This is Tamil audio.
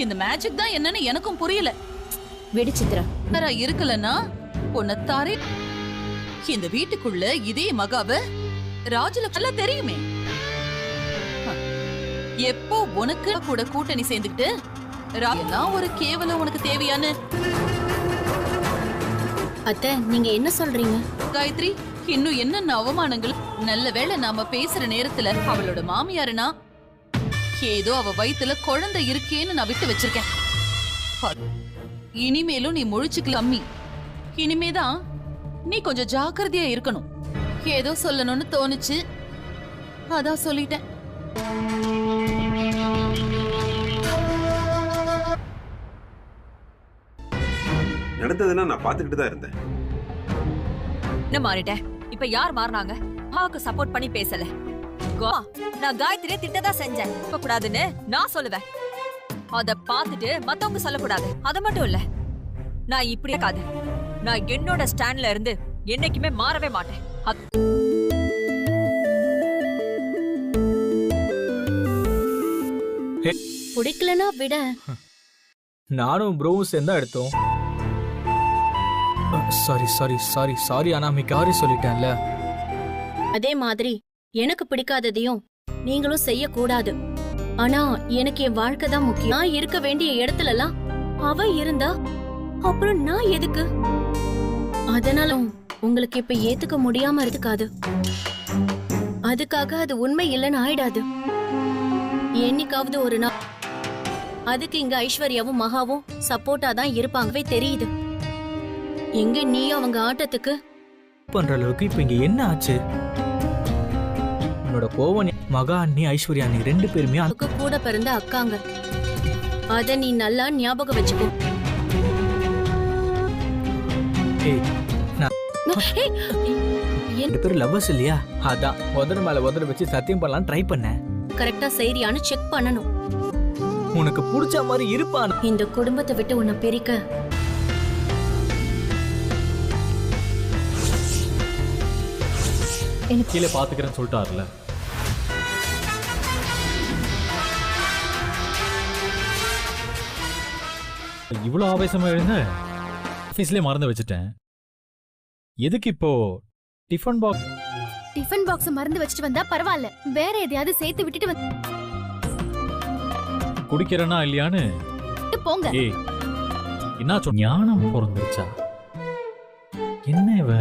இந்த மேஜிக் தான் என்னன்னு எனக்கும் புரியல. விடு சித்ரா. இருக்கலன்னா பொண்ணத்தாரே இந்த வீட்டுக்குள்ள இதே மகாவ ராஜலட்சுமி தெரியுமே. எப்போ உனக்கு கூட கூட்டணி சேர்ந்துக்கிட்டு எல்லாம் ஒரு கேவலம் உனக்கு தேவையான. அத்தை, நீங்க என்ன சொல்றீங்க? காயத்ரி, இன்னும் என்னென்ன அவமானங்கள். நல்ல வேளை நாம பேசுற நேரத்துல அவளோட மாமியாருனா ஏதோ அவ வயித்துல குழந்தை இருக்கேன்னு நான் விட்டு வச்சிருக்கேன். இனிமேலும் நீ முழிச்சுக்கல அம்மி. இனிமேதான் நீ கொஞ்சம் ஜாக்கிரதையா இருக்கணும். ஏதோ சொல்லணும்னு தோணுச்சு, அதான் சொல்லிட்டேன். நடந்ததெல்லாம் நான் பாத்துக்கிட்டு தான் இருந்தேன். என்ன மாறிட்டேன்? இப்ப யார் மாறினாங்க? அம்மாவுக்கு சப்போர்ட் பண்ணி பேசல. நான் காயத்ரியை திட்டதா செஞ்சேன். இப்ப கூடாதுன்னு நான் சொல்லுவேன். அத பாத்துட்டு மத்தவங்க சொல்லக்கூடாது. அது மட்டும் இல்ல, நான் இப்படி இருக்காது. நான் என்னோட ஸ்டாண்ட்ல இருந்து என்னைக்குமே மாறவே மாட்டேன். பிடிக்கலனா விட. நானும் ப்ரோவும் சேர்ந்தா எடுத்தோம். சாரி அனாமிக்காரி சொல்லிட்டேன்ல. அதே மாதிரி எனக்கு பிடிக்காததையும் நீங்களும் செய்யக்கூடாது. ஆனா எனக்கு என் வாழ்க்கை தான் முக்கியம். நான் இருக்க வேண்டிய இடத்துல எல்லாம் அவ இருந்தா அப்புறம் நான் எதுக்கு? அதனால உங்களுக்கு இப்ப ஏத்துக்க முடியாம இருக்காது. அதுக்காக அது உண்மை இல்லைன்னு ஆயிடாது. என்னைக்காவது ஒரு நாள் அதுக்கு இங்க ஐஸ்வர்யாவும் மகாவும் சப்போர்ட்டா தான் இருப்பாங்கவே தெரியுது. எங்க நீ அவங்க ஆட்டத்துக்கு பண்ற அளவுக்கு இப்ப இங்க என்ன ஆச்சு? உன்னோட கோவம் மகா அண்ணி ஐஸ்வர்யா அண்ணி 2 பேருமே அதுக்கு கூட பிறந்த அக்காங்க. அத நீ நல்லா ஞாபகம் வச்சுக்கோ. ரெண்டு பேரும் லவ்வர்ஸ் இல்லையா? அதான் உதடு மேல உதடு வச்சு சத்தியம் பண்ணலாம் ட்ரை பண்ணேன். கரெக்டா சரியானு செக் பண்ணணும். உனக்கு பிடிச்ச மாதிரி இருப்பான். இந்த குடும்பத்தை விட்டு உன்னை பிரிக்க எனக்கு கீழே பாத்துக்கிறேன்னு சொல்லிட்டாருல. இவ்வளவு ஆவேசமா எழுந்த ஆபீஸ்லயே மறந்து வச்சுட்டேன். எதுக்கு இப்போ டிஃபன் பாக்ஸ் மறந்து வச்சுட்டு வந்தா பரவாயில்ல, வேற எதையாவது சேர்த்து விட்டுட்டு குடிக்கிறேன்னா இல்லையான்னு போங்க. ஏய், என்ன ஞானம் பிறந்துருச்சா என்ன இவ?